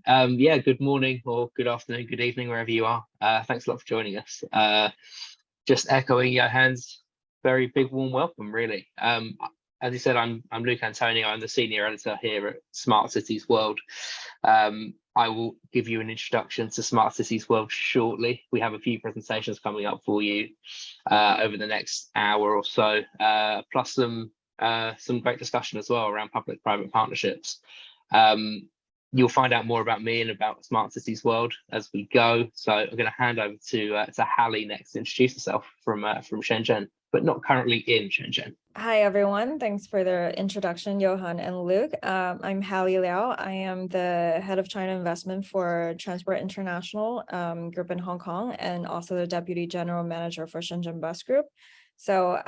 Yeah, good morning or good afternoon, good evening, wherever you are. Thanks a lot for joining us. Just echoing Johan's very big warm welcome, really. As you said, I'm Luke Antoniou. I'm the senior editor here at SmartCitiesWorld. I will give you an introduction to SmartCitiesWorld shortly. We have a few presentations coming up for you over the next hour or so, plus some great discussion as well around public-private partnerships. You'll find out more about me and about SmartCitiesWorld as we go. So I'm going to hand over to Hallie next to introduce herself from Shenzhen, but not currently in Shenzhen. Hi, everyone. Thanks for the introduction, Johan and Luke. I'm Hallie Liao. I am the head of China investment for Transport International Group in Hong Kong, and also the deputy general manager for Shenzhen Bus Group. So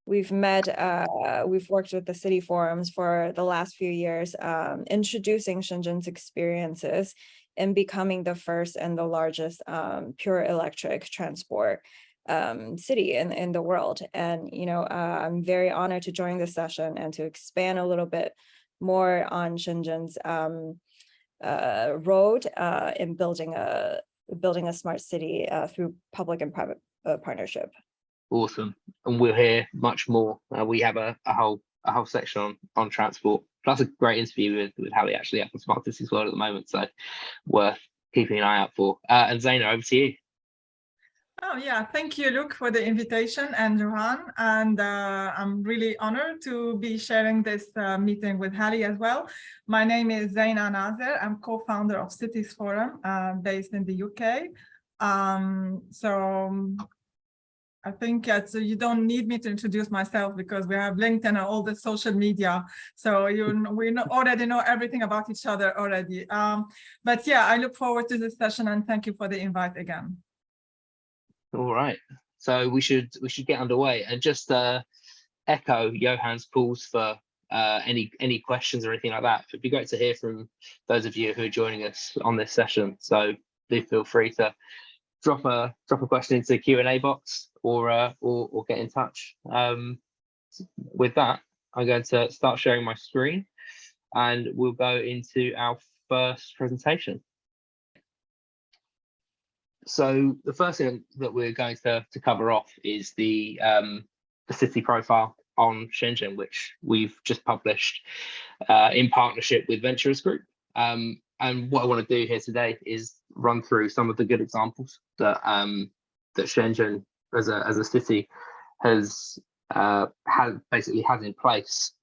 we've worked with the city forums for the last few years, introducing Shenzhen's experiences in becoming the first and the largest pure electric transport city in the world. And, I'm very honored to join this session and to expand a little bit more on Shenzhen's road in building a smart city through public and private partnership. Awesome, and we'll hear much more. We have a whole section on transport, plus a great interview with Hallie actually up on SmartCitiesWorld at the moment, so worth keeping an eye out for. And Zeina, over to you. Oh yeah, thank you, Luke, for the invitation, and Johan. And I'm really honored to be sharing this meeting with Hallie as well. My name is Zeina Nazer. I'm co-founder of Cities Forum, based in the UK. I think you don't need me to introduce myself because we have LinkedIn and all the social media. So we already know everything about each other already. But yeah, I look forward to this session and thank you for the invite again. All right, so we should get underway and just echo Johan's calls for any questions or anything like that. It'd be great to hear from those of you who are joining us on this session. So do feel free to drop a question into the Q&A box or get in touch. With that, I'm going to start sharing my screen and we'll go into our first presentation. So the first thing that we're going to cover off is the city profile on Shenzhen, which we've just published in partnership with Venturous Group. And what I want to do here today is run through some of the good examples that Shenzhen as a city has had in place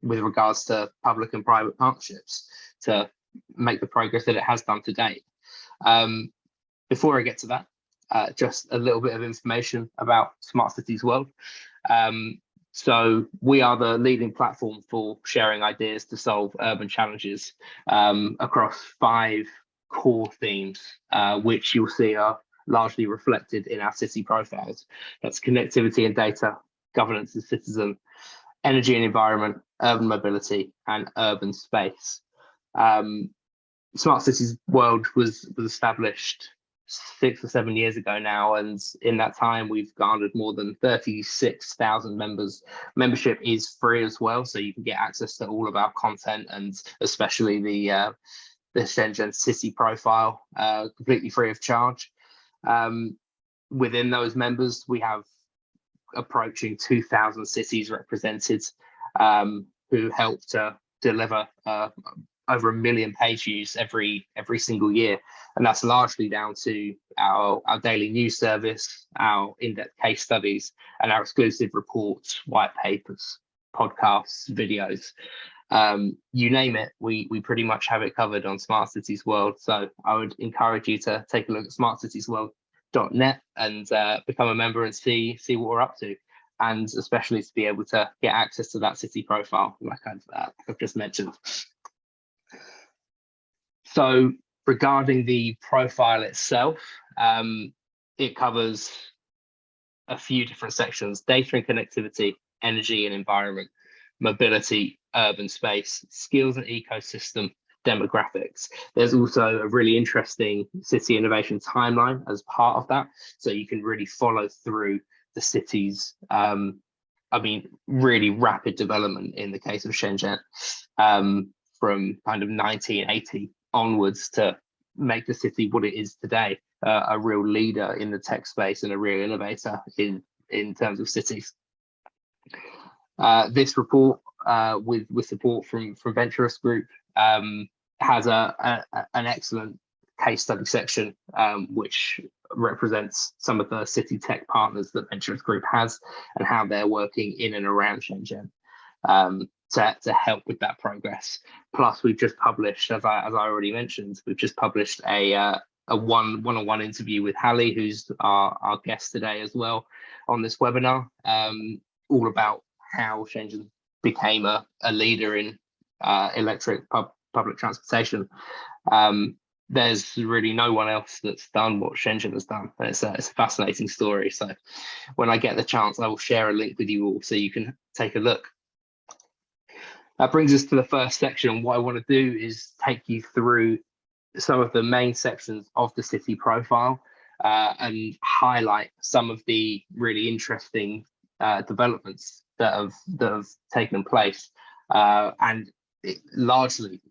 with regards to public and private partnerships to make the progress that it has done to date. Before I get to that, just a little bit of information about SmartCitiesWorld. So we are the leading platform for sharing ideas to solve urban challenges across 5 core themes, which you'll see are largely reflected in our city profiles. That's connectivity and data, governance and citizen, energy and environment, urban mobility, and urban space. SmartCitiesWorld was established 6 or 7 years ago now, and in that time we've garnered more than 36,000 members. Membership is free as well, so you can get access to all of our content, and especially the Shenzhen City Profile completely free of charge. Within those members, we have approaching 2,000 cities represented who help to deliver over 1 million page views every single year, and that's largely down to our daily news service, our in-depth case studies, and our exclusive reports, white papers, podcasts, videos. You name it, we pretty much have it covered on SmartCitiesWorld. So I would encourage you to take a look at smartcitiesworld.net and become a member and see what we're up to, and especially to be able to get access to that city profile like I've just mentioned. So regarding the profile itself, it covers a few different sections: data and connectivity, energy and environment, mobility, urban space, skills and ecosystem, demographics. There's also a really interesting city innovation timeline as part of that, so you can really follow through the city's really rapid development in the case of Shenzhen, from kind of 1980 onwards to make the city what it is today, a real leader in the tech space and a real innovator in terms of cities. This report, with support from Venturous Group, has an excellent case study section, which represents some of the city tech partners that Venturous Group has and how they're working in and around Shenzhen to help with that progress. Plus, we've just published, as I already mentioned, we've just published a one-on-one interview with Hallie, who's our guest today as well on this webinar, all about how Shenzhen became a leader in electric public transportation. There's really no one else that's done what Shenzhen has done. It's a fascinating story. So when I get the chance, I will share a link with you all so you can take a look. That brings us to the first section. What I want to do is take you through some of the main sections of the city profile and highlight some of the really interesting developments that have taken place, and largely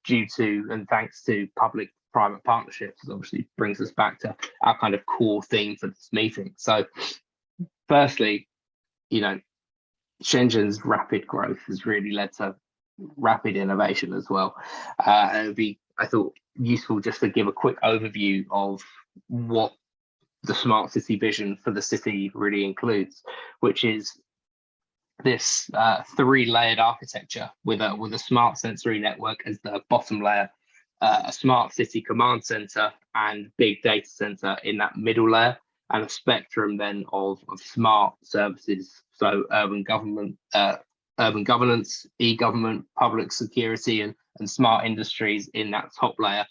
due to and thanks to public-private partnerships. It obviously brings us back to our kind of core theme for this meeting. So firstly, Shenzhen's rapid growth has really led to rapid innovation as well. And it would be, I thought, useful just to give a quick overview of what the smart city vision for the city really includes, which is this three-layered architecture with a smart sensory network as the bottom layer, a smart city command center and big data center in that middle layer, and a spectrum then of smart services, so urban governance, e-government, public security, and smart industries in that top layer.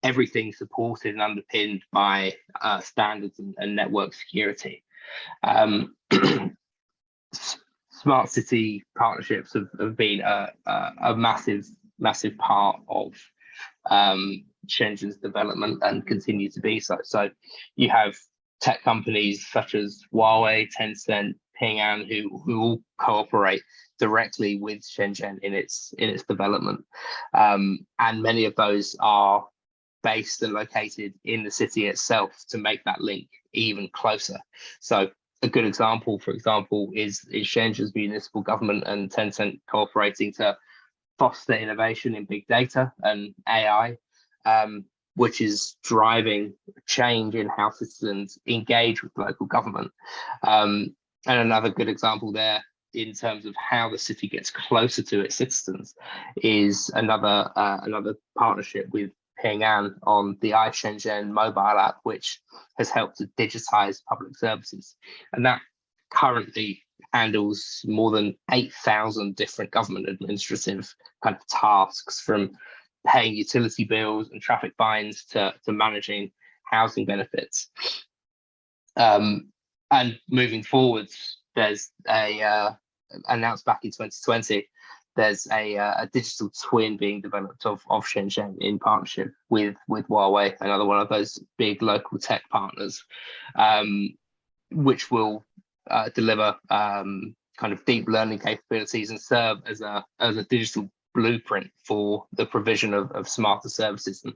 Everything supported and underpinned by standards and network security. Smart city partnerships have been a massive part of Shenzhen's development and continue to be so. So you have tech companies such as Huawei, Tencent, Ping An, who all cooperate directly with Shenzhen in its development, and many of those are based and located in the city itself to make that link even closer. So a good example, for example, is Shenzhen's municipal government and Tencent cooperating to foster innovation in big data and AI, which is driving change in how citizens engage with local government. And another good example there in terms of how the city gets closer to its citizens is another partnership with Ping An on the iShenzhen mobile app, which has helped to digitize public services. And that currently handles more than 8,000 different government administrative kind of tasks, from paying utility bills and traffic fines to managing housing benefits. And moving forwards, there's announced back in 2020, there's a digital twin being developed of Shenzhen in partnership with Huawei, another one of those big local tech partners, which will deliver kind of deep learning capabilities and serve as a digital blueprint for the provision of smarter services. And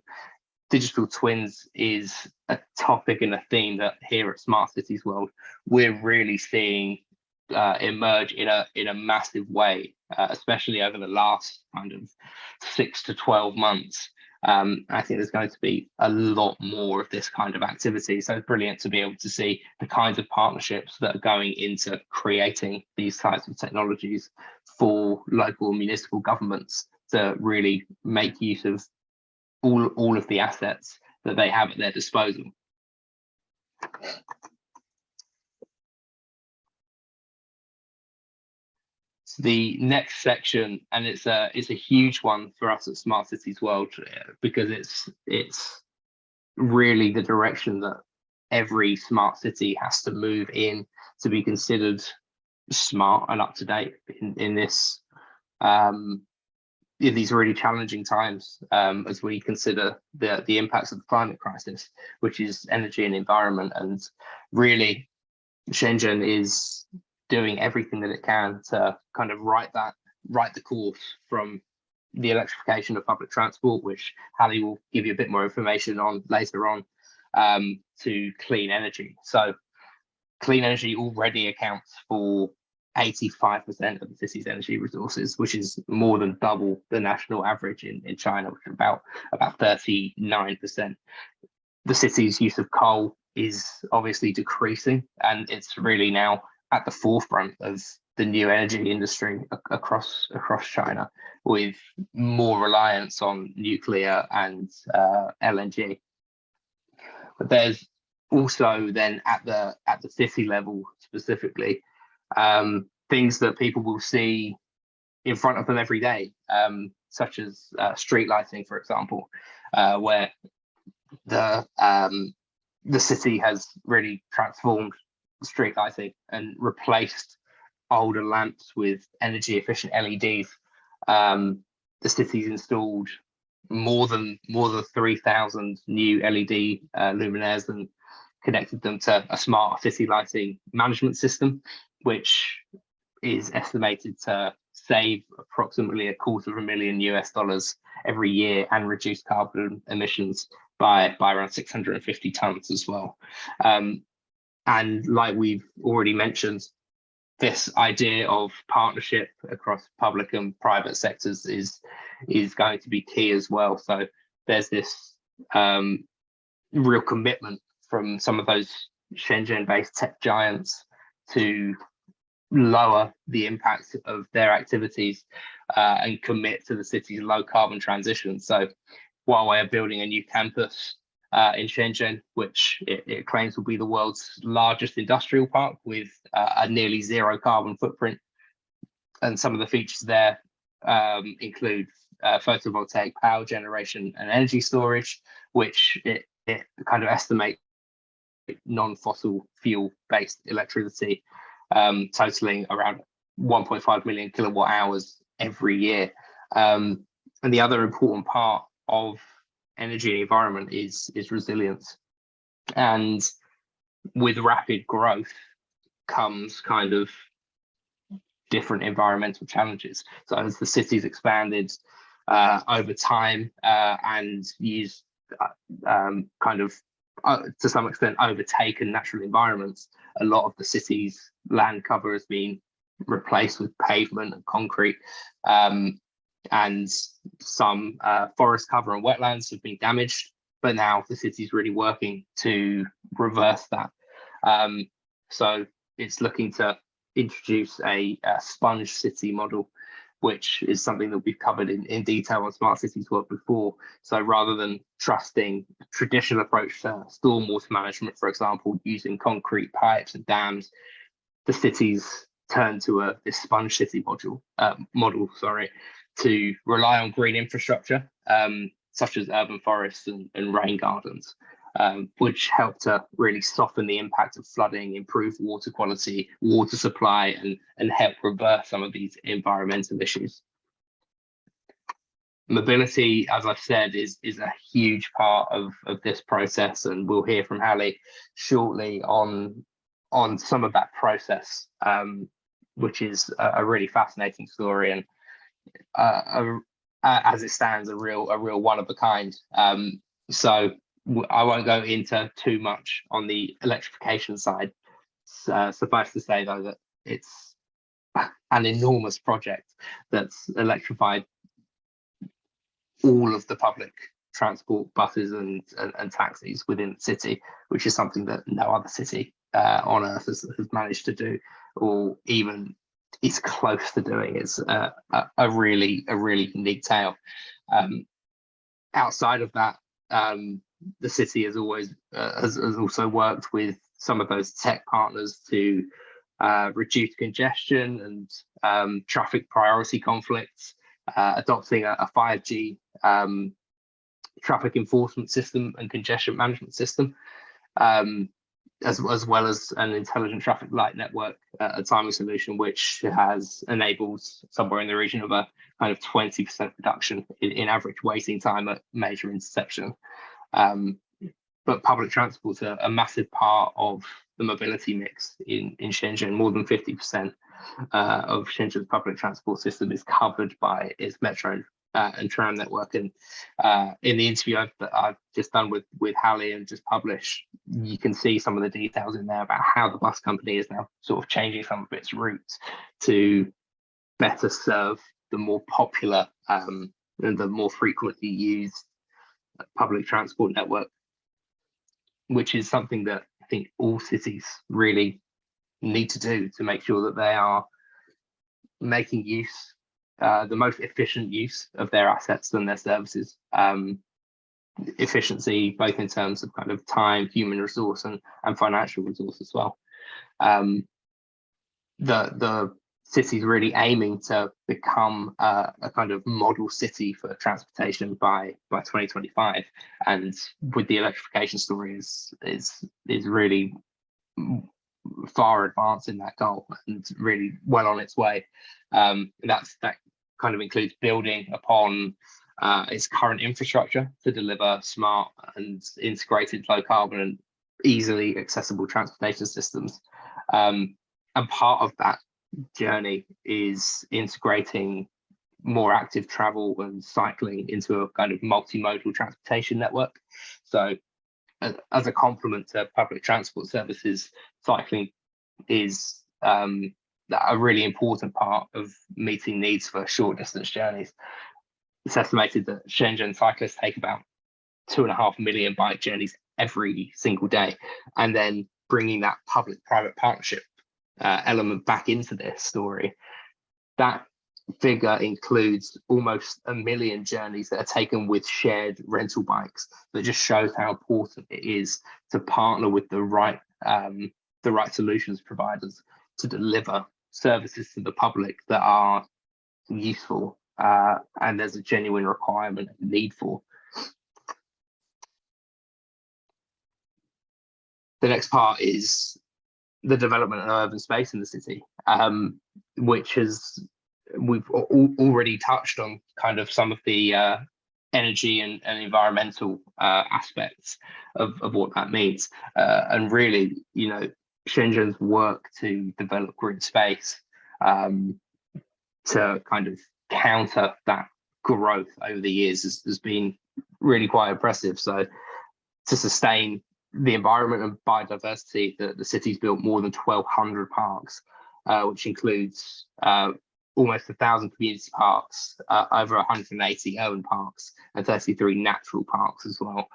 digital twins is a topic and a theme that here at SmartCitiesWorld we're really seeing emerge in a massive way, especially over the last kind of 6 to 12 months. I think there's going to be a lot more of this kind of activity. So it's brilliant to be able to see the kinds of partnerships that are going into creating these types of technologies for local and municipal governments to really make use of all of the assets that they have at their disposal. So the next section, and it's a huge one for us at SmartCitiesWorld because it's really the direction that every smart city has to move in to be considered smart and up to date in this in these really challenging times, as we consider the impacts of the climate crisis, which is energy and environment. And really, Shenzhen is doing everything that it can to kind of right that right the course from the electrification of public transport, which Hallie will give you a bit more information on later on, to clean energy. So clean energy already accounts for 85% of the city's energy resources, which is more than double the national average in China, which is about 39%. The city's use of coal is obviously decreasing, and it's really now at the forefront of the new energy industry across China, with more reliance on nuclear and LNG. But there's also then at the city level specifically, things that people will see in front of them every day, such as street lighting, for example, where the city has really transformed street lighting and replaced older lamps with energy efficient LEDs. The city's installed more than 3,000 new LED luminaires and connected them to a smart city lighting management system, which is estimated to save approximately $250,000 US every year and reduce carbon emissions by around 650 tons as well. And like we've already mentioned, this idea of partnership across public and private sectors is going to be key as well. So there's this real commitment from some of those Shenzhen-based tech giants to lower the impact of their activities and commit to the city's low carbon transition. So while we're building a new campus in Shenzhen, which it claims will be the world's largest industrial park with a nearly zero carbon footprint, and some of the features there include photovoltaic power generation and energy storage, which it kind of estimates non-fossil fuel based electricity totaling around 1.5 million kilowatt hours every year. And the other important part of energy and environment is resilience. And with rapid growth comes kind of different environmental challenges. So as the city's expanded over time and used kind of to some extent overtaken natural environments, a lot of the city's land cover has been replaced with pavement and concrete, and some forest cover and wetlands have been damaged, but now the city's really working to reverse that. So it's looking to introduce a sponge city model, which is something that we've covered in detail on SmartCitiesWorld before. So rather than trusting a traditional approach to stormwater management, for example, using concrete pipes and dams, the cities turn to this sponge city model, to rely on green infrastructure, such as urban forests and rain gardens, which help to really soften the impact of flooding, improve water quality, water supply, and help reverse some of these environmental issues. Mobility, as I've said, is a huge part of this process, and we'll hear from Hallie shortly on some of that process, which is a really fascinating story, and as it stands, a real one of a kind. So I won't go into too much on the electrification side. Suffice to say, though, that it's an enormous project that's electrified all of the public transport, buses and taxis within the city, which is something that no other city on earth has managed to do, or even is close to doing. It's a really unique tale. Outside of that, the city has always has also worked with some of those tech partners to reduce congestion and traffic priority conflicts, adopting a 5G traffic enforcement system and congestion management system, as well as an intelligent traffic light network, a timing solution which has enabled somewhere in the region of a kind of 20% reduction in average waiting time at major intersection. But public transport's a massive part of the mobility mix in Shenzhen, more than 50%. of Shenzhen's public transport system is covered by its metro and tram network. And in the interview I've just done with Hallie and just published, you can see some of the details in there about how the bus company is now sort of changing some of its routes to better serve the more popular and the more frequently used public transport network, which is something that I think all cities really need to do to make sure that they are making use, the most efficient use of their assets and their services. Efficiency, both in terms of kind of time, human resource, and financial resource as well. The city's really aiming to become a kind of model city for transportation by 2025, and with the electrification story is really far advanced in that goal and really well on its way. That kind of includes building upon its current infrastructure to deliver smart and integrated low carbon and easily accessible transportation systems. And part of that journey is integrating more active travel and cycling into a kind of multimodal transportation network. So as a complement to public transport services, cycling is a really important part of meeting needs for short distance journeys. It's estimated that Shenzhen cyclists take about 2.5 million bike journeys every single day, and then bringing that public-private partnership element back into this story. That figure includes almost 1 million journeys that are taken with shared rental bikes. That just shows how important it is to partner with the right solutions providers to deliver services to the public that are useful and there's a genuine requirement and need for. The next part is the development of urban space in the city, which we've already touched on kind of some of the energy and environmental aspects of what that means. And really, you know, Shenzhen's work to develop green space to kind of counter that growth over the years has been really quite impressive. So to sustain the environment and biodiversity, the city's built more than 1,200 parks, which includes almost 1,000 community parks, over 180 urban parks, and 33 natural parks as well.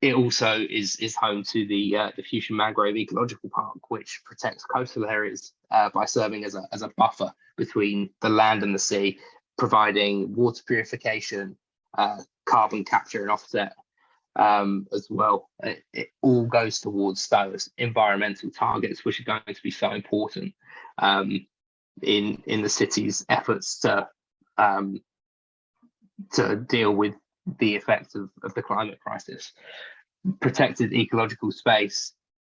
It also is home to the Fuchsia Mangrove Ecological Park, which protects coastal areas by serving as a buffer between the land and the sea, providing water purification, carbon capture and offset as well. It all goes towards those environmental targets, which are going to be so important in the city's efforts to deal with the effects of the climate crisis. Protected ecological space,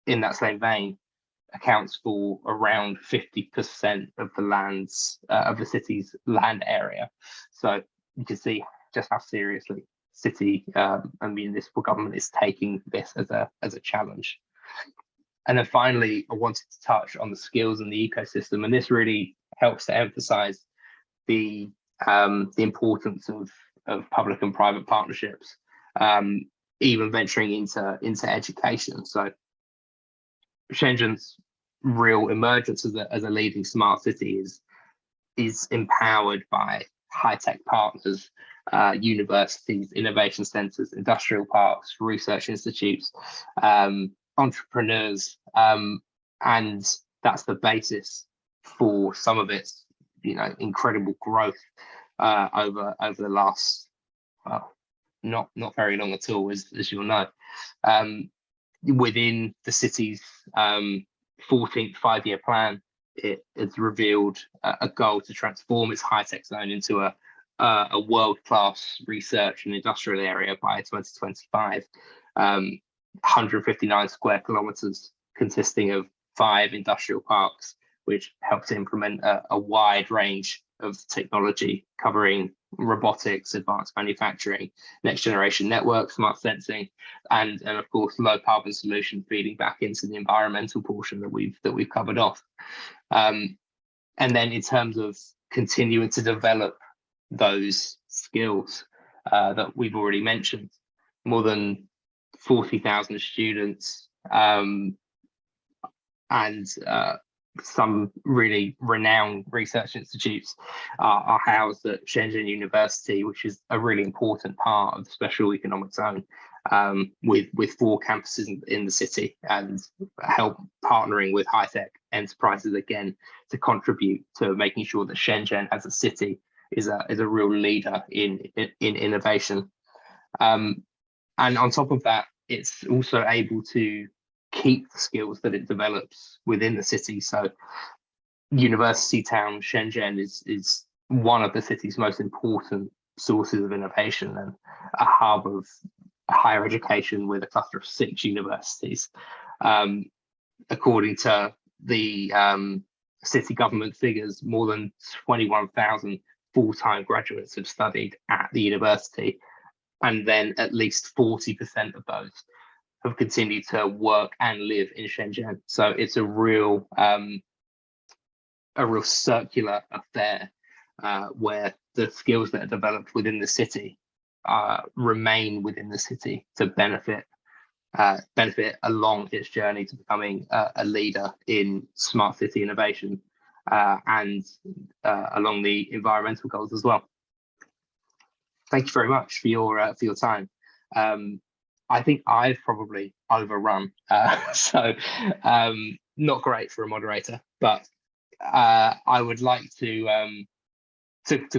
in that same vein, accounts for around 50% of the lands of the city's land area. So you can see just how seriously city and municipal government is taking this as a challenge. And then finally, I wanted to touch on the skills and the ecosystem, and this really helps to emphasize the importance of public and private partnerships, even venturing into education. So Shenzhen's real emergence as a leading smart city is empowered by high-tech partners, universities, innovation centers, industrial parks, research institutes, entrepreneurs, and that's the basis for some of its, you know, incredible growth over the last, well, not very long at all, as you'll know. Within the city's 14th five-year plan, it's revealed a goal to transform its high-tech zone into a world-class research and industrial area by 2025. 159 square kilometers, consisting of 5 industrial parks, which help to implement a wide range of technology covering robotics, advanced manufacturing, next generation network, smart sensing, and of course low carbon solution feeding back into the environmental portion that we've covered off. And then in terms of continuing to develop those skills that we've already mentioned, more than 40,000 students and some really renowned research institutes are housed at Shenzhen University, which is a really important part of the special economic zone, with 4 campuses in the city, and help partnering with high-tech enterprises again to contribute to making sure that Shenzhen as a city is a real leader in innovation. And on top of that, it's also able to keep the skills that it develops within the city. So University Town Shenzhen is one of the city's most important sources of innovation and a hub of higher education with a cluster of 6 universities. According to the city government figures, more than 21,000 full-time graduates have studied at the university, and then at least 40% of those have continued to work and live in Shenzhen. So it's a real circular affair where the skills that are developed within the city remain within the city to benefit along its journey to becoming a leader in smart city innovation and along the environmental goals as well. Thank you very much for your time. I think I've probably overrun, so not great for a moderator, but I would like to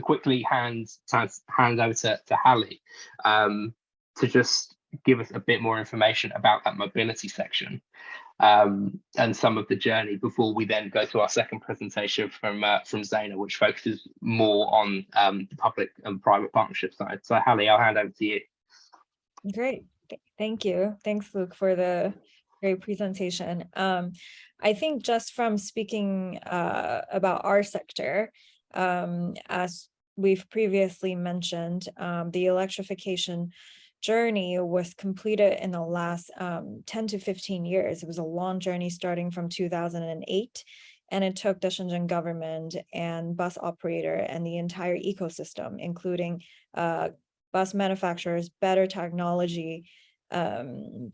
quickly hand over to Hallie to just give us a bit more information about that mobility section and some of the journey before we then go to our second presentation from Zeina, which focuses more on the public and private partnership side. So Hallie, I'll hand over to you. Great. Thank you. Thanks, Luke, for the great presentation. I think just from speaking about our sector, as we've previously mentioned, the electrification journey was completed in the last 10 to 15 years. It was a long journey starting from 2008, and it took the Shenzhen government and bus operator and the entire ecosystem, including bus manufacturers, better technology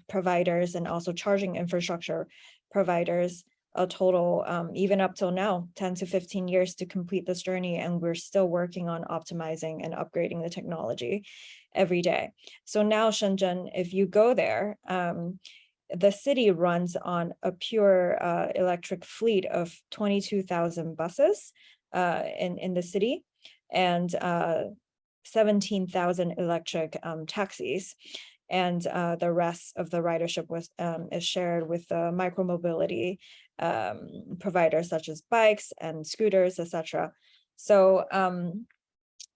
providers, and also charging infrastructure providers, a total, even up till now, 10 to 15 years to complete this journey. And we're still working on optimizing and upgrading the technology every day. So now Shenzhen, if you go there, the city runs on a pure electric fleet of 22,000 buses in the city, and 17,000 electric taxis. And the rest of the ridership is shared with the micromobility providers such as bikes and scooters, etc. So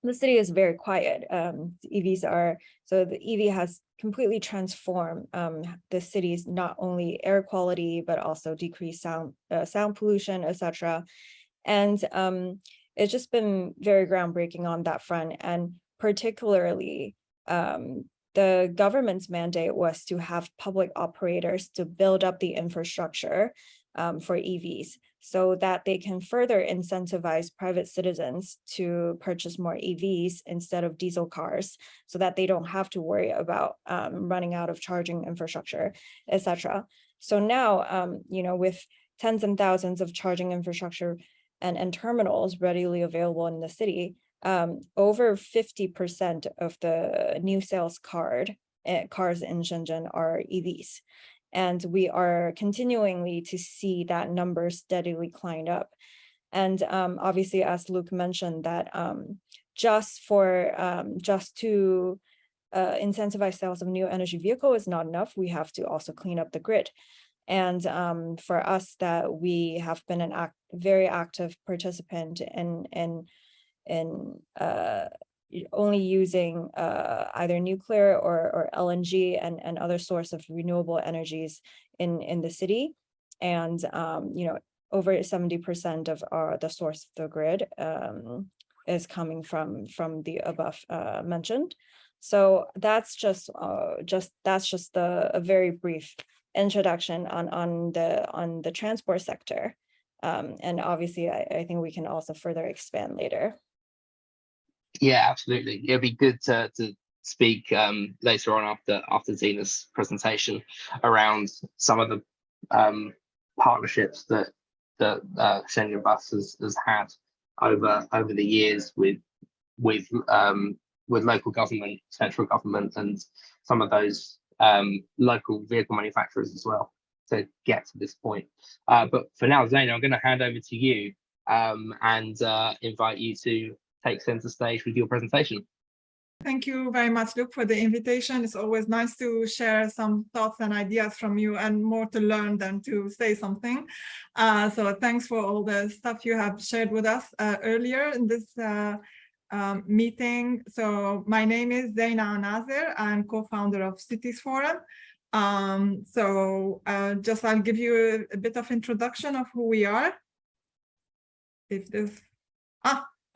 the city is very quiet. The EV has completely transformed the city's not only air quality but also decreased sound pollution, etc. And it's just been very groundbreaking on that front. And particularly, the government's mandate was to have public operators to build up the infrastructure for EVs so that they can further incentivize private citizens to purchase more EVs instead of diesel cars, so that they don't have to worry about running out of charging infrastructure, etc. So now, with tens and thousands of charging infrastructure and terminals readily available in the city, over 50% of the new sales cars in Shenzhen are EVs. And we are continuingly to see that number steadily climb up. And obviously, as Luke mentioned, that just to incentivize sales of new energy vehicle is not enough. We have to also clean up the grid. And for us, that we have been a very active participant in only using either nuclear or LNG and other source of renewable energies in the city. And over 70% of the source of the grid is coming from the above mentioned. So that's just a very brief introduction on the transport sector, and obviously I think we can also further expand later. Yeah, absolutely. It'd be good to speak later on after Zeina's presentation around some of the partnerships that Shenzhen Bus has had over the years with local government, central government, and some of those local vehicle manufacturers as well to get to this point. But for now, Zeina, I'm going to hand over to you and invite you to take center stage with your presentation. Thank you very much, Luke, for the invitation. It's always nice to share some thoughts and ideas from you, and more to learn than to say something. So thanks for all the stuff you have shared with us earlier in this meeting. So my name is Zeina Nazer. I'm co-founder of Cities Forum. Just I'll give you a bit of introduction of who we are. If this,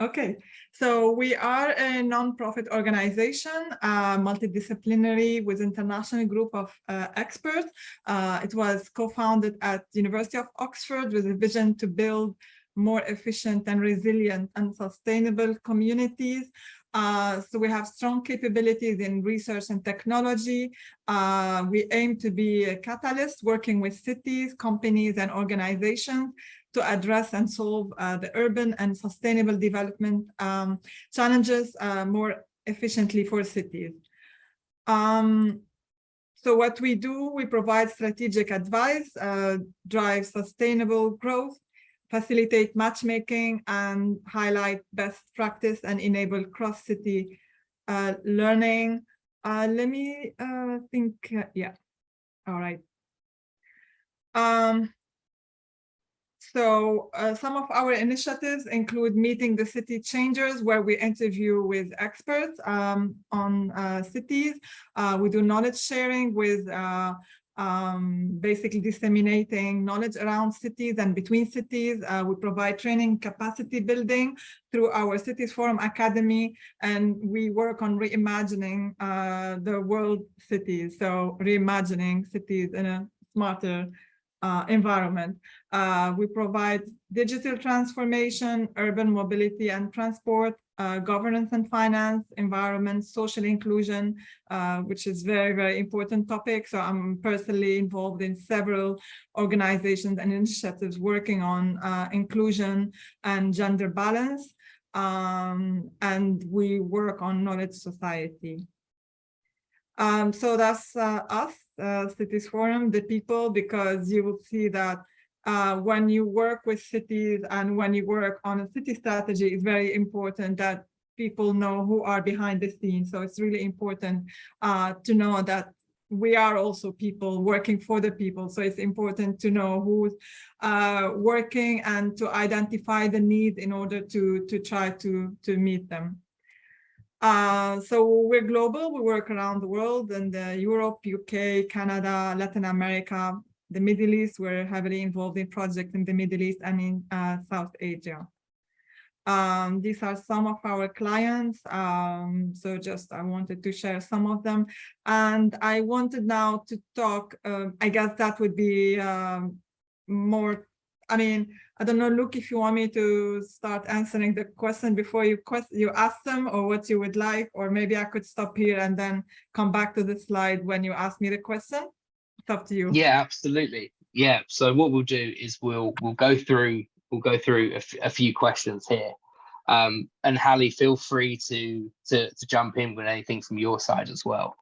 okay. So we are a non-profit organization, multidisciplinary, with international group of experts. It was co-founded at the University of Oxford with a vision to build more efficient and resilient and sustainable communities. So we have strong capabilities in research and technology. We aim to be a catalyst working with cities, companies, and organizations to address and solve the urban and sustainable development challenges more efficiently for cities. So what we do, we provide strategic advice, drive sustainable growth, facilitate matchmaking, and highlight best practice and enable cross-city learning. Let me think, yeah, all right. Some of our initiatives include Meeting the City Changers, where we interview with experts on cities. We do knowledge sharing with basically disseminating knowledge around cities and between cities. We provide training capacity building through our Cities Forum Academy, and we work on reimagining the world cities. So reimagining cities in a smarter environment. We provide digital transformation, urban mobility and transport, governance and finance, environment, social inclusion, which is very, very important topic. So I'm personally involved in several organizations and initiatives working on inclusion and gender balance. And we work on knowledge society. So that's us, Cities Forum, the people, because you will see that when you work with cities and when you work on a city strategy, it's very important that people know who are behind the scenes. So it's really important to know that we are also people working for the people. So it's important to know who's working and to identify the need in order to try to meet them. So we're global, we work around the world, and Europe, UK, Canada, Latin America, the Middle East. We're heavily involved in projects in the Middle East and in South Asia. These are some of our clients. So just I wanted to share some of them. And I wanted now to talk, I guess that would be more, I mean, I don't know, Luke, if you want me to start answering the question before you ask them, or what you would like, or maybe I could stop here and then come back to the slide when you ask me the question. It's up to you. Yeah, absolutely. Yeah. So what we'll do is we'll go through a few questions here. And Hallie, feel free to jump in with anything from your side as well.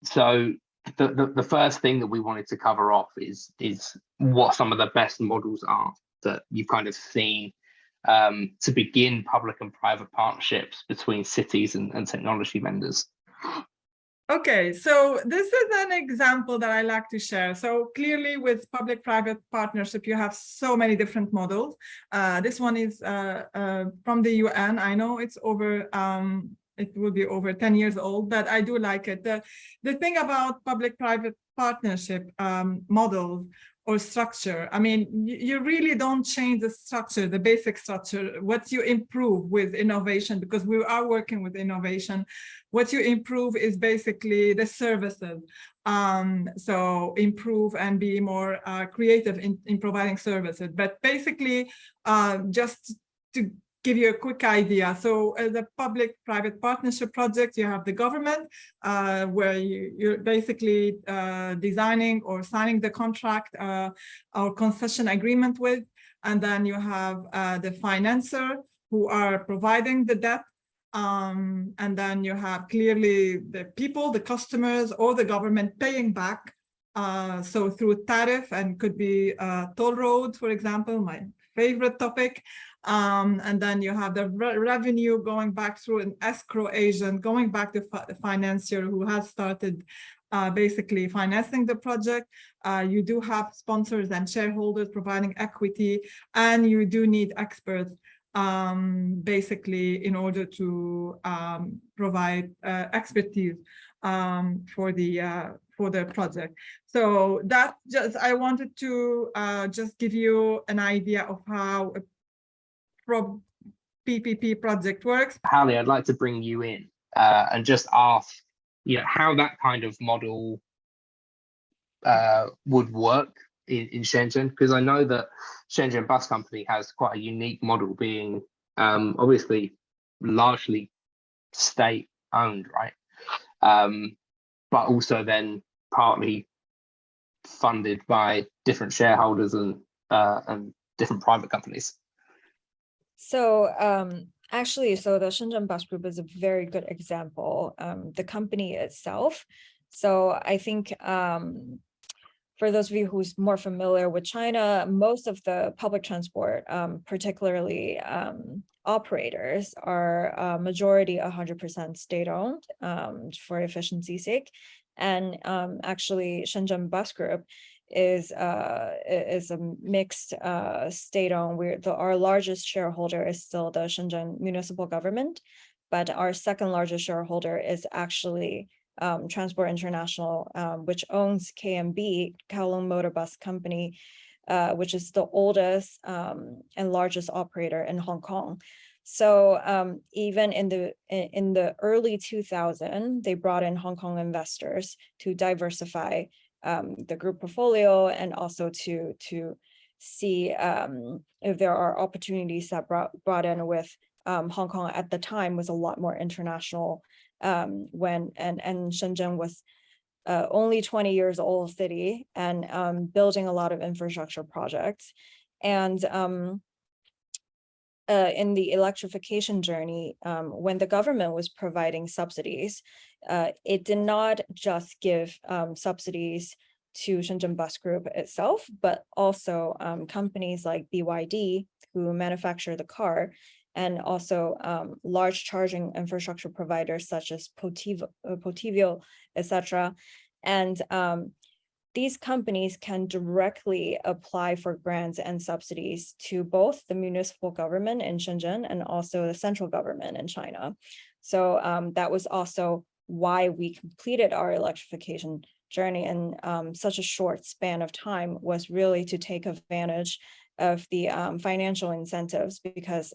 So the first thing that we wanted to cover off is what some of the best models are that you've kind of seen to begin public and private partnerships between cities and technology vendors. Okay, so this is an example that I like to share. So clearly with public-private partnership, you have so many different models. This one is from the UN. I know it's over, it will be over 10 years old, but I do like it. The thing about public-private partnership models or structure. I mean, you really don't change the structure, the basic structure. What you improve with innovation, because we are working with innovation, what you improve is basically the services. So improve and be more creative in providing services. But basically, just to give you a quick idea. So as a public-private partnership project, you have the government, where you're basically designing or signing the contract or concession agreement with, and then you have the financer who are providing the debt, and then you have clearly the people, the customers, or the government paying back. So through tariff, and could be toll road, for example, my favorite topic. And then you have the revenue going back through an escrow agent, going back to the financier who has started basically financing the project. You do have sponsors and shareholders providing equity, and you do need experts basically in order to provide expertise for the project. So that just, I wanted to just give you an idea of how a PPP project works. Hallie, I'd like to bring you in and just ask, how that kind of model would work in Shenzhen, because I know that Shenzhen Bus Company has quite a unique model, being obviously largely state owned, right? But also then partly funded by different shareholders and different private companies. So actually, so the Shenzhen Bus Group is a very good example. The company itself. So I think for those of you who's more familiar with China, most of the public transport, particularly operators, are majority 100% state-owned for efficiency's sake. And actually, Shenzhen Bus Group is a mixed state-owned. Our largest shareholder is still the Shenzhen municipal government, but our second largest shareholder is actually Transport International, which owns KMB, Kowloon Motor Bus Company, which is the oldest and largest operator in Hong Kong. So even in the early 2000s, they brought in Hong Kong investors to diversify the group portfolio, and also to see if there are opportunities that brought in with Hong Kong at the time was a lot more international. And Shenzhen was only 20 years old city, and building a lot of infrastructure projects. And in the electrification journey, when the government was providing subsidies, it did not just give subsidies to Shenzhen Bus Group itself, but also companies like BYD, who manufacture the car, and also large charging infrastructure providers such as Potivio, etc. And these companies can directly apply for grants and subsidies to both the municipal government in Shenzhen and also the central government in China. So that was also why we completed our electrification journey in such a short span of time, was really to take advantage of the financial incentives, because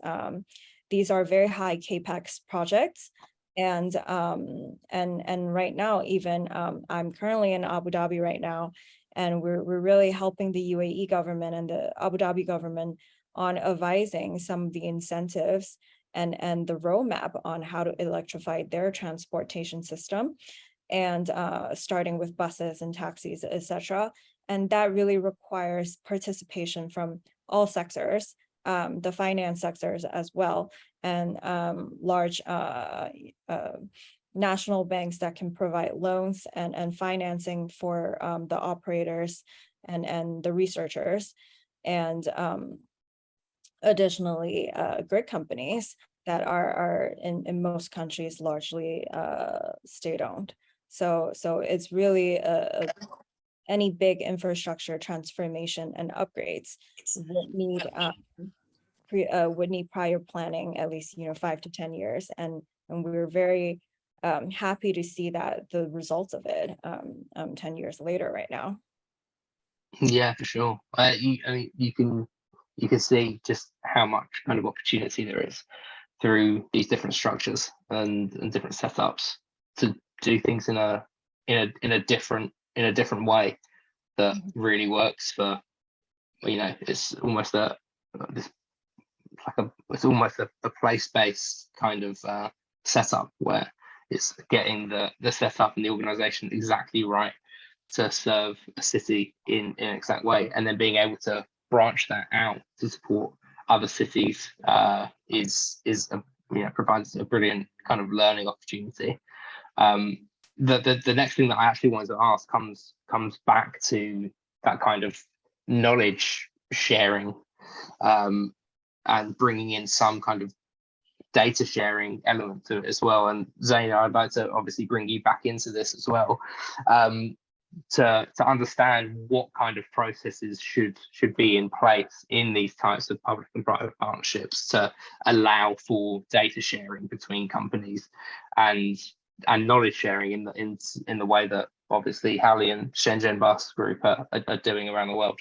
these are very high capex projects. And right now, even I'm currently in Abu Dhabi right now, and we're really helping the UAE government and the Abu Dhabi government on advising some of the incentives and the roadmap on how to electrify their transportation system, and starting with buses and taxis, etc. And that really requires participation from all sectors, the finance sectors as well, and large national banks that can provide loans and financing for the operators and the researchers, and additionally grid companies that are in most countries largely state-owned. So it's really any big infrastructure transformation and upgrades would need prior planning, at least 5 to 10 years, and we're very happy to see that the results of it 10 years later right now. Yeah, for sure. I mean, you can see just how much kind of opportunity there is through these different structures and different setups to do things in a different way that really works for, it's almost it's almost a place-based kind of setup where it's getting the setup and the organization exactly right to serve a city in an exact way, and then being able to branch that out to support other cities provides a brilliant kind of learning opportunity. The next thing that I actually wanted to ask comes back to that kind of knowledge sharing, and bringing in some kind of data sharing element to it as well. And Zeina, I'd like to obviously bring you back into this as well, to understand what kind of processes should be in place in these types of public and private partnerships to allow for data sharing between companies and knowledge sharing in the way that obviously Hallie and Shenzhen Group are doing around the world.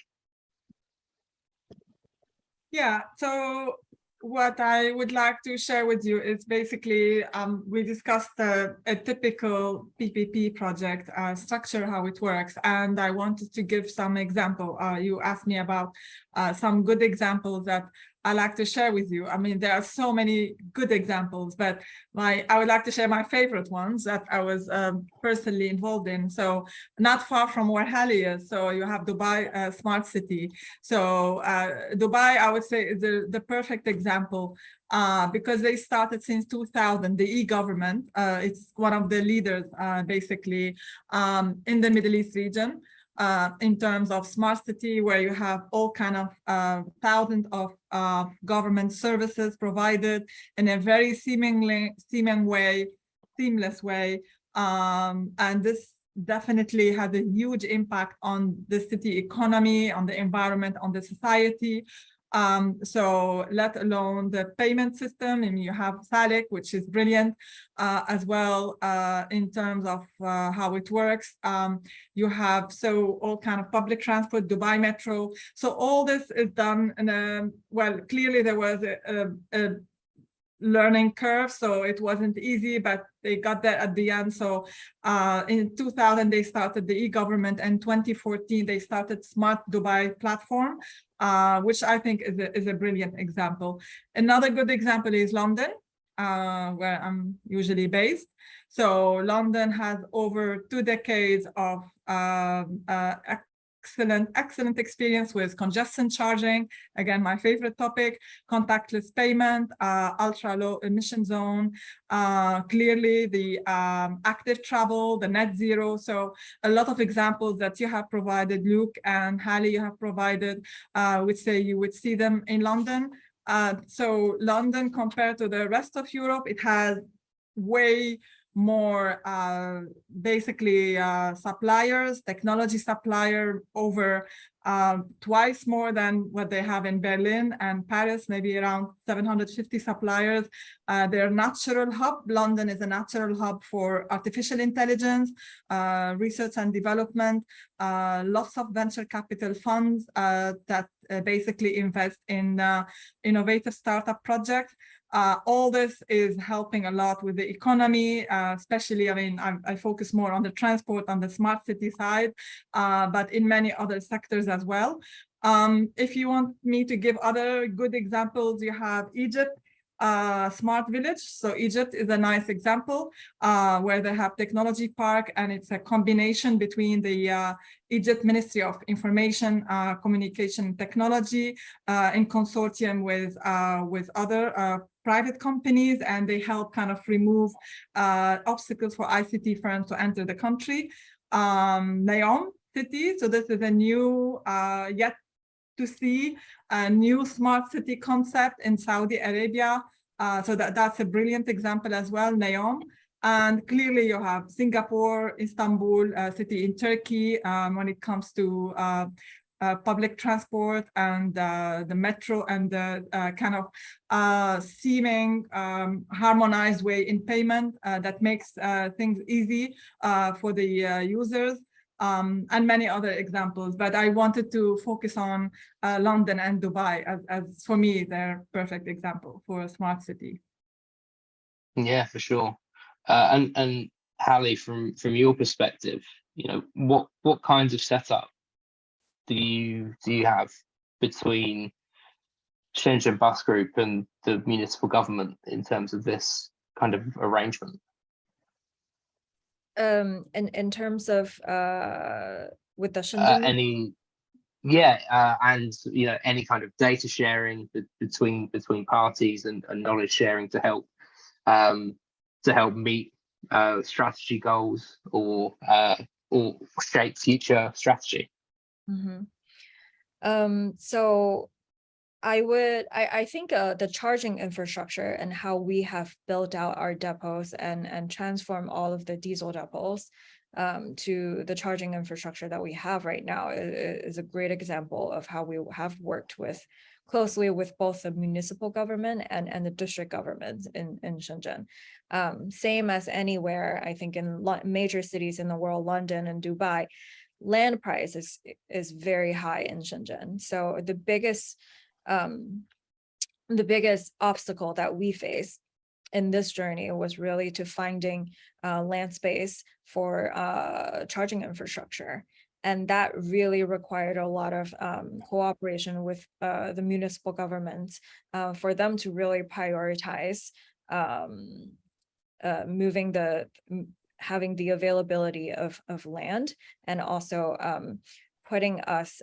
Yeah, so what I would like to share with you is basically, we discussed a typical PPP project structure, how it works, and I wanted to give some example. You asked me about some good examples that I like to share with you. I mean, there are so many good examples, but I would like to share my favorite ones that I was personally involved in. So not far from where Hallie is. So you have Dubai Smart City. So Dubai, I would say, is the perfect example because they started since 2000, the e-government. It's one of the leaders basically in the Middle East region. In terms of smart city, where you have all kind of thousands of government services provided in a very seamless way, and this definitely had a huge impact on the city economy, on the environment, on the society. So let alone the payment system, and you have SALIC, which is brilliant as well in terms of how it works. You have all kind of public transport, Dubai Metro. So all this is done in well, clearly there was a learning curve, so it wasn't easy, but they got there at the end. So in 2000 they started the e-government, and 2014 they started Smart Dubai platform, which I think is a brilliant example. Another good example is London, where I'm usually based. So London has over 2 decades of excellent experience with congestion charging. Again, my favorite topic, contactless payment, ultra low emission zone, clearly the active travel, the net zero. So a lot of examples that you have provided, Luke and Hallie, you have provided, which say you would see them in London. So London, compared to the rest of Europe, it has way more basically suppliers, technology supplier, over twice more than what they have in Berlin and Paris, maybe around 750 suppliers. Their natural hub, London is a natural hub for artificial intelligence, research and development, lots of venture capital funds that basically invest in innovative startup projects. All this is helping a lot with the economy, especially, I mean, I focus more on the transport, on the smart city side, but in many other sectors as well. If you want me to give other good examples, you have Egypt, Smart Village. So Egypt is a nice example where they have technology park, and it's a combination between the Egypt Ministry of Information, Communication and Technology in consortium with other private companies, and they help kind of remove obstacles for ICT firms to enter the country. Neom City, so this is a new, yet to see a new smart city concept in Saudi Arabia. So that's a brilliant example as well, Neom. And clearly you have Singapore, Istanbul, city in Turkey when it comes to public transport and the metro and the kind of seeming harmonized way in payment that makes things easy for the users. and many other examples. But I wanted to focus on London and Dubai as for me, they're perfect example for a smart city. Yeah, for sure. And Hallie, from your perspective, what kinds of setup do you have between Shenzhen Bus Group and the municipal government in terms of this kind of arrangement? In terms of with the Shenzhen, and any kind of data sharing between parties and knowledge sharing to help meet strategy goals or shape future strategy. So I think the charging infrastructure and how we have built out our depots and transform all of the diesel depots to the charging infrastructure that we have right now is a great example of how we have worked closely with both the municipal government and the district governments in Shenzhen. Same as anywhere, I think in major cities in the world, London and Dubai, land price is very high in Shenzhen. So the biggest obstacle that we face in this journey was really to finding land space for charging infrastructure. And that really required a lot of cooperation with the municipal governments for them to really prioritize having the availability of land, and also putting us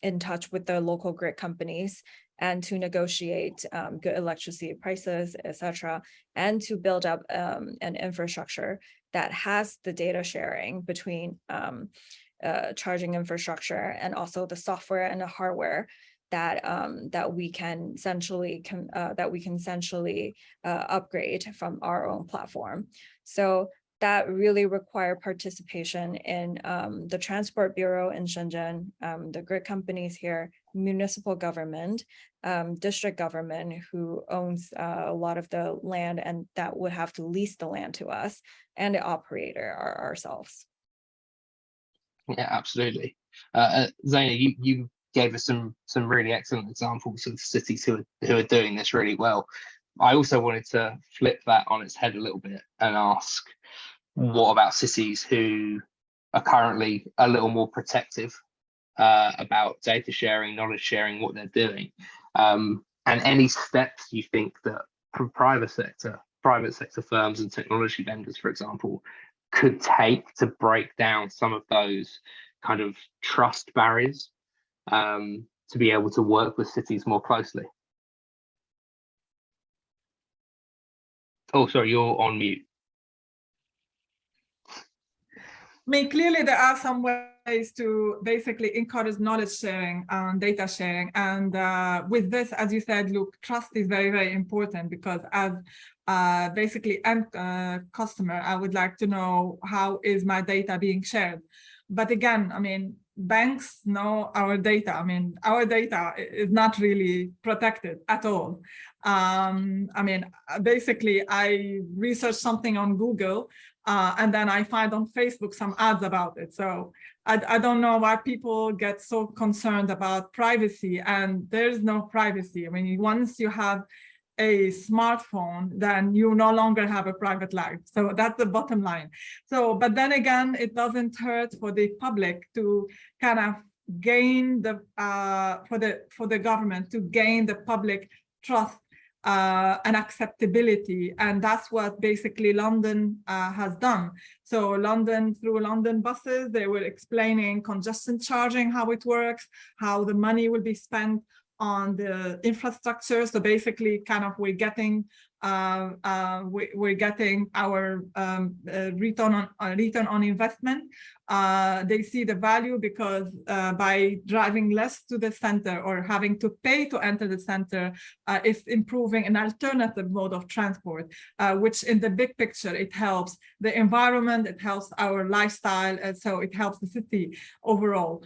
in touch with the local grid companies and to negotiate good electricity prices, etc., and to build up an infrastructure that has the data sharing between charging infrastructure and also the software and the hardware that we can essentially upgrade from our own platform. So that really required participation in the Transport Bureau in Shenzhen, the grid companies here, municipal government, district government who owns a lot of the land and that would have to lease the land to us, and the operator ourselves. Yeah, absolutely. Zeina, you gave us some really excellent examples of cities who are doing this really well. I also wanted to flip that on its head a little bit and ask, what about cities who are currently a little more protective about data sharing, knowledge sharing, what they're doing, and any steps you think that private sector firms and technology vendors, for example, could take to break down some of those kind of trust barriers to be able to work with cities more closely? Oh, sorry, you're on mute. I mean, clearly there are some ways to basically encourage knowledge sharing and data sharing. And with this, as you said, look, trust is very, very important, because as basically end customer, I would like to know how is my data being shared. But again, I mean, banks know our data. I mean, our data is not really protected at all. I mean, basically, I research something on Google, and then I find on Facebook some ads about it. So I don't know why people get so concerned about privacy, and there's no privacy. I mean, once you have a smartphone, then you no longer have a private life. So that's the bottom line. So, but then again, it doesn't hurt for the public to kind of gain the, for the government to gain the public trust and acceptability. And that's what basically London has done. So London, through London buses, they were explaining congestion charging, how it works, how the money will be spent on the infrastructure. So basically kind of we're getting our return on investment. They see the value because by driving less to the center or having to pay to enter the center, it's improving an alternative mode of transport, which in the big picture, it helps the environment, it helps our lifestyle, and so it helps the city overall.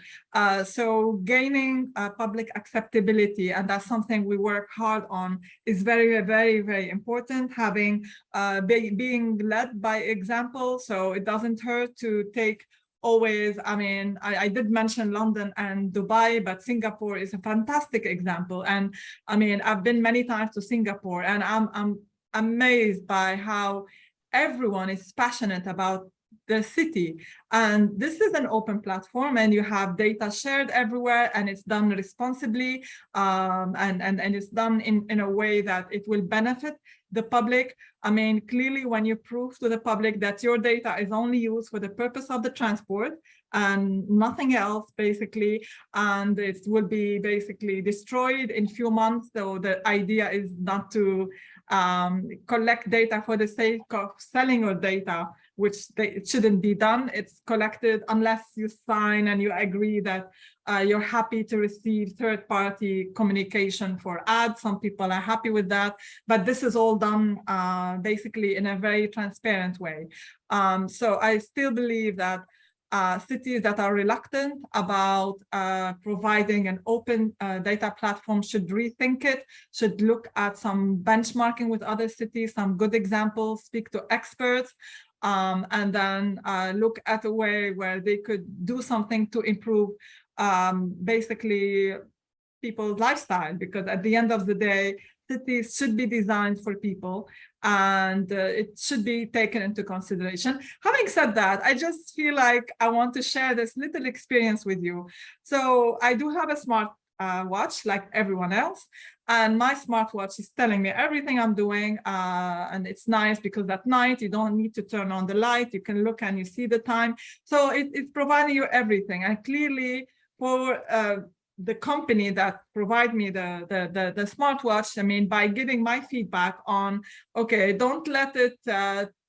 So gaining public acceptability, and that's something we work hard on, is very, very, very important. Having being led by example, so it doesn't hurt to take always, I mean, I did mention London and Dubai, but Singapore is a fantastic example. And I mean, I've been many times to Singapore, and I'm amazed by how everyone is passionate about the city. And this is an open platform, and you have data shared everywhere, and it's done responsibly, and it's done in a way that it will benefit the public. I mean, clearly, when you prove to the public that your data is only used for the purpose of the transport and nothing else, basically, and it will be basically destroyed in few months. So the idea is not to collect data for the sake of selling your data, which it shouldn't be done. It's collected unless you sign and you agree that you're happy to receive third-party communication for ads. Some people are happy with that, but this is all done basically in a very transparent way. So I still believe that cities that are reluctant about providing an open data platform should rethink it, should look at some benchmarking with other cities, some good examples, speak to experts, and then look at a way where they could do something to improve basically people's lifestyle, because at the end of the day, cities should be designed for people, and it should be taken into consideration. Having said that, I just feel like I want to share this little experience with you. So I do have a smart watch like everyone else, and my smartwatch is telling me everything I'm doing, and it's nice because at night you don't need to turn on the light, you can look and you see the time. So it's providing you everything. And clearly for the company that provide me the smartwatch, I mean, by giving my feedback on, okay, don't let it,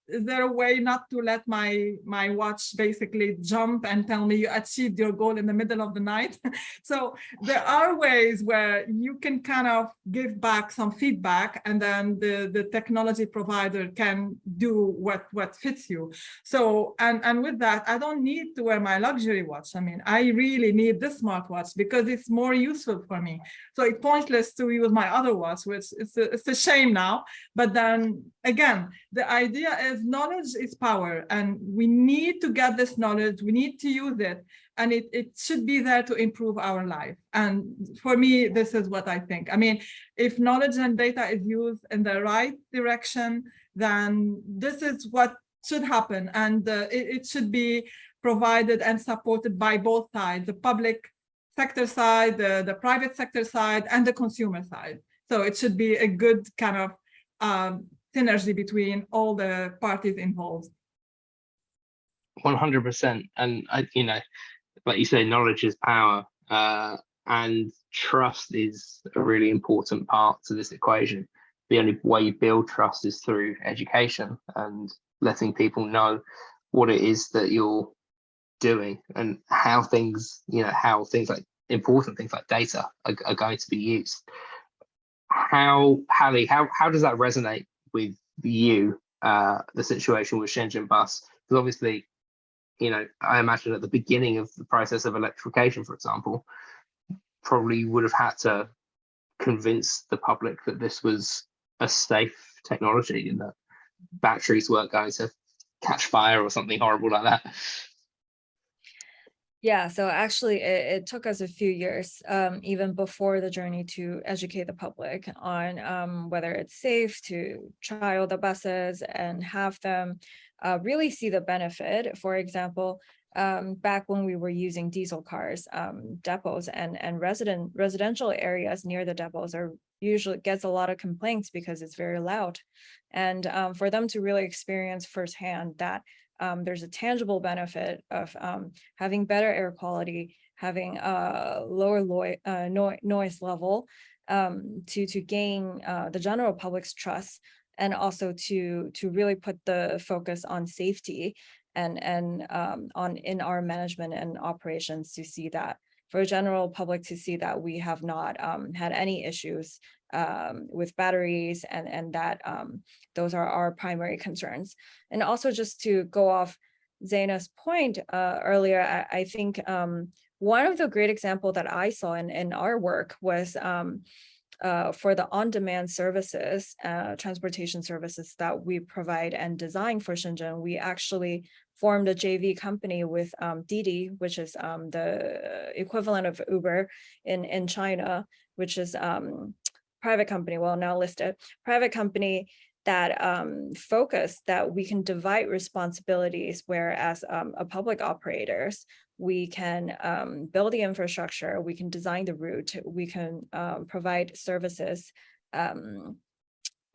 is there a way not to let my watch basically jump and tell me you achieved your goal in the middle of the night? So there are ways where you can kind of give back some feedback, and then the technology provider can do what fits you. So, and with that, I don't need to wear my luxury watch. I mean, I really need this smartwatch because it's more useful for me. So it's pointless to use my other watch, which it's a shame now. But then again, the idea is knowledge is power, and we need to get this knowledge, we need to use it, and it should be there to improve our life. And for me, this is what I think. I mean, if knowledge and data is used in the right direction, then this is what should happen, and it should be provided and supported by both sides, the public sector side, the private sector side, and the consumer side. So it should be a good kind of synergy between all the parties involved. 100%. And like you say, knowledge is power, and trust is a really important part to this equation. The only way you build trust is through education and letting people know what it is that you're doing and how things, like important things like data are going to be used. Hallie, how does that resonate with you, the situation with Shenzhen Bus? Because obviously, I imagine at the beginning of the process of electrification, for example, probably would have had to convince the public that this was a safe technology and that batteries weren't going to catch fire or something horrible like that. Yeah, so actually it took us a few years, even before the journey, to educate the public on whether it's safe to trial the buses and have them really see the benefit. For example, back when we were using diesel cars, depots and residential areas near the depots usually gets a lot of complaints because it's very loud. And for them to really experience firsthand that there's a tangible benefit of having better air quality, having a lower noise level, to gain the general public's trust, and also to really put the focus on safety and in our management and operations, to see that for the general public to see that we have not had any issues with batteries, and that those are our primary concerns. And also, just to go off Zeina's point earlier, I think one of the great examples that I saw in our work was for the on-demand services, transportation services that we provide and design for Shenzhen, we actually formed a JV company with Didi, which is the equivalent of Uber in China, which is private company, well, now listed, private company that focus that we can divide responsibilities, whereas a public operators, we can build the infrastructure, we can design the route, we can provide services,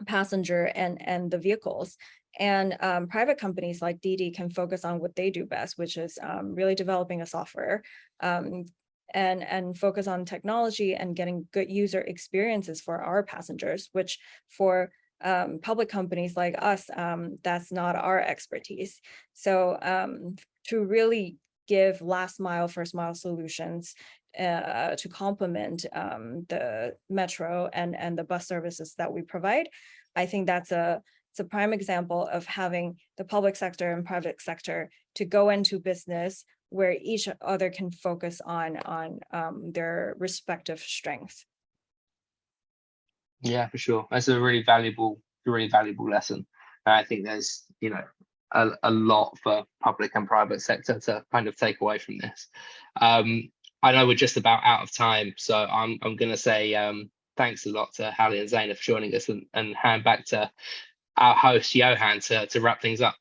passenger and the vehicles. And private companies like Didi can focus on what they do best, which is really developing a software and focus on technology and getting good user experiences for our passengers, which for public companies like us, that's not our expertise. So to really give last mile, first mile solutions to complement the metro and the bus services that we provide, I think it's a prime example of having the public sector and private sector to go into business where each other can focus on their respective strengths. Yeah, for sure. That's a really valuable lesson. And I think there's, a lot for public and private sector to kind of take away from this. I know we're just about out of time, so I'm going to say thanks a lot to Hallie and Zeina for joining us, and hand back to our host Johan to wrap things up.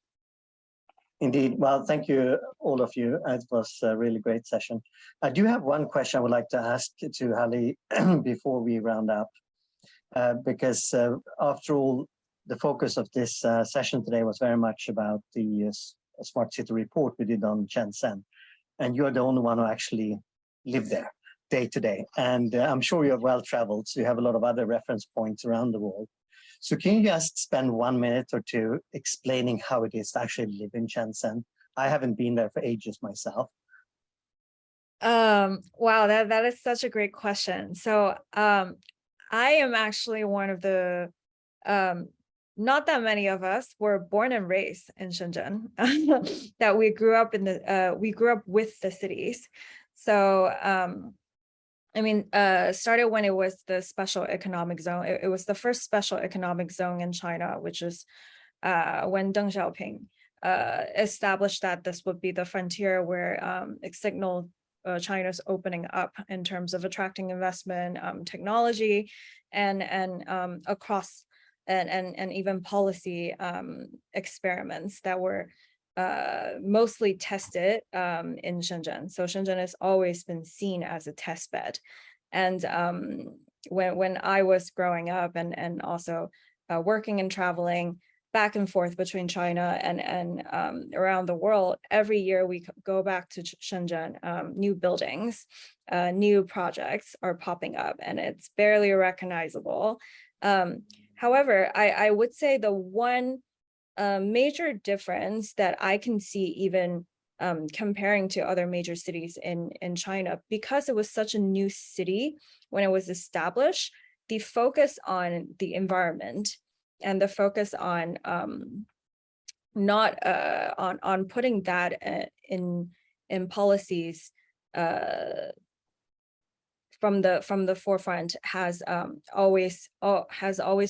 Indeed. Well, thank you, all of you. It was a really great session. I do have one question I would like to ask to Hallie before we round up, because after all, the focus of this session today was very much about the Smart City report we did on Shenzhen. And you're the only one who actually lived there day to day. And I'm sure you're well traveled, so you have a lot of other reference points around the world. So can you just spend 1 minute or two explaining how it is to actually live in Shenzhen? I haven't been there for ages myself. Wow, that is such a great question. So I am actually one of the, not that many of us were born and raised in Shenzhen, that we grew up with the cities. So started when it was the special economic zone. It was the first special economic zone in China, which is when Deng Xiaoping established that this would be the frontier where it signaled China's opening up in terms of attracting investment, technology, and across and even policy experiments that were mostly tested in Shenzhen. So Shenzhen has always been seen as a test bed. And when I was growing up and also working and traveling back and forth between China and around the world, every year we go back to Shenzhen, new buildings, new projects are popping up, and it's barely recognizable. However, I would say the one major difference that I can see even comparing to other major cities in China, because it was such a new city when it was established, the focus on the environment and the focus on not on putting that in policies from the forefront has always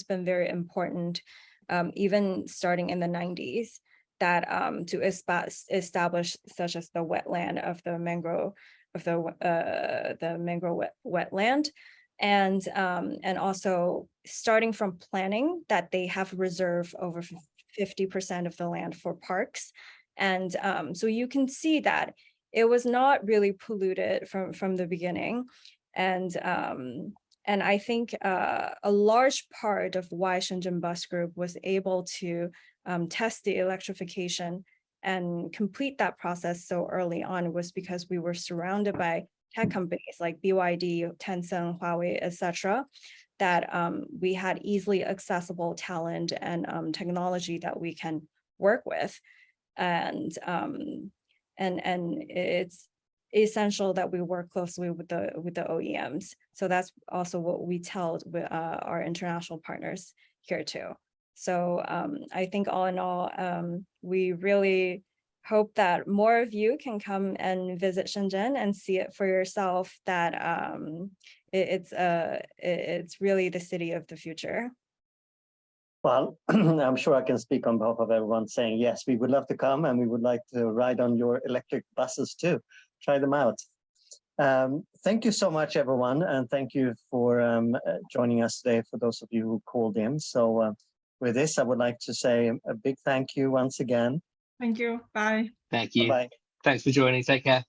been very important, even starting in the 90s, that to establish such as the wetland of the mangrove wetland, and also starting from planning that they have reserved over 50% of the land for parks, and so you can see that it was not really polluted from the beginning. And I think a large part of why Shenzhen Bus Group was able to test the electrification and complete that process so early on was because we were surrounded by tech companies like BYD, Tencent, Huawei, etc., that we had easily accessible talent and technology that we can work with, and it's essential that we work closely with the OEMs. So that's also what we tell with our international partners here too. So I think all in all, we really hope that more of you can come and visit Shenzhen and see it for yourself, that it's really the city of the future. Well, I'm sure I can speak on behalf of everyone saying, yes, we would love to come and we would like to ride on your electric buses too. Try them out. Thank you so much, everyone. And thank you for joining us today, for those of you who called in. So with this, I would like to say a big thank you once again. Thank you. Bye. Thank you. Bye-bye. Thanks for joining. Take care.